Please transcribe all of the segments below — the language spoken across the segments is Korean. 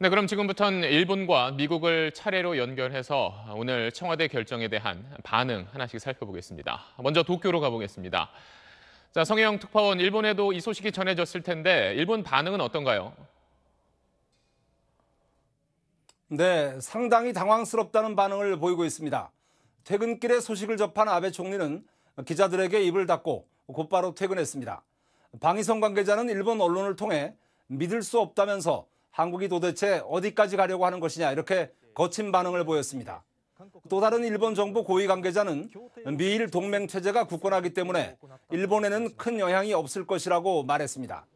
네, 그럼 지금부터는 일본과 미국을 차례로 연결해서 오늘 청와대 결정에 대한 반응 하나씩 살펴보겠습니다. 먼저 도쿄로 가보겠습니다. 자, 성혜영 특파원, 일본에도 이 소식이 전해졌을 텐데 일본 반응은 어떤가요? 네, 상당히 당황스럽다는 반응을 보이고 있습니다. 퇴근길에 소식을 접한 아베 총리는 기자들에게 입을 닫고 곧바로 퇴근했습니다. 방위성 관계자는 일본 언론을 통해 믿을 수 없다면서 한국이 도대체 어디까지 가려고 하는 것이냐 이렇게 거친 반응을 보였습니다. 또 다른 일본 정부 고위 관계자는 미일 동맹 체제가 굳건하기 때문에 일본에는 큰 영향이 없을 것이라고 말했습니다.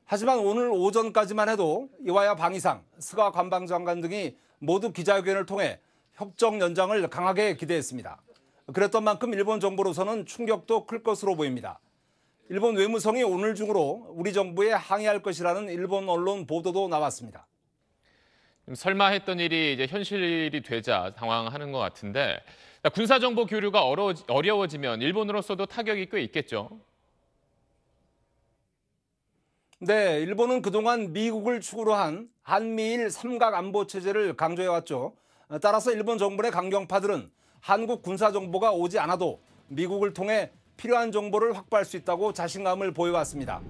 하지만 오늘 오전까지만 해도 이와야 방위상, 스가 관방장관 등이 모두 기자회견을 통해 협정 연장을 강하게 기대했습니다. 그랬던 만큼 일본 정부로서는 충격도 클 것으로 보입니다. 일본 외무성이 오늘 중으로 우리 정부에 항의할 것이라는 일본 언론 보도도 나왔습니다. 설마 했던 일이 이제 현실이 되자 당황하는 것 같은데 군사정보 교류가 어려워지면 일본으로서도 타격이 꽤 있겠죠? 네, 일본은 그동안 미국을 축으로 한 한미일 삼각 안보 체제를 강조해왔죠. 따라서 일본 정부의 강경파들은 한국 군사정보가 오지 않아도 미국을 통해 필요한 정보를 확보할 수 있다고 자신감을 보여왔습니다.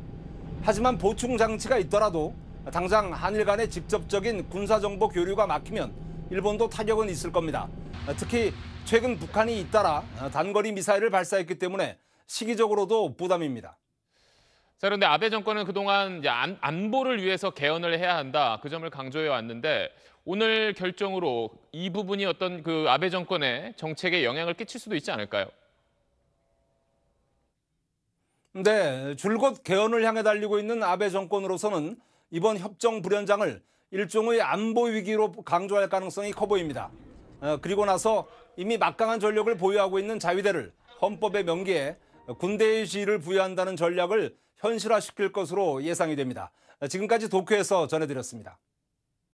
하지만 보충 장치가 있더라도 당장 한일 간의 직접적인 군사정보 교류가 막히면 일본도 타격은 있을 겁니다. 특히 최근 북한이 잇따라 단거리 미사일을 발사했기 때문에 시기적으로도 부담입니다. 자, 그런데 아베 정권은 그동안 이제 안보를 위해서 개헌을 해야 한다. 그 점을 강조해 왔는데 오늘 결정으로 이 부분이 어떤 그 아베 정권의 정책에 영향을 끼칠 수도 있지 않을까요? 네, 줄곧 개헌을 향해 달리고 있는 아베 정권으로서는 이번 협정 불연장을 일종의 안보 위기로 강조할 가능성이 커 보입니다. 그리고 나서 이미 막강한 전력을 보유하고 있는 자위대를 헌법에 명기해 군대의 지위를 부여한다는 전략을 현실화시킬 것으로 예상이 됩니다. 지금까지 도쿄에서 전해드렸습니다.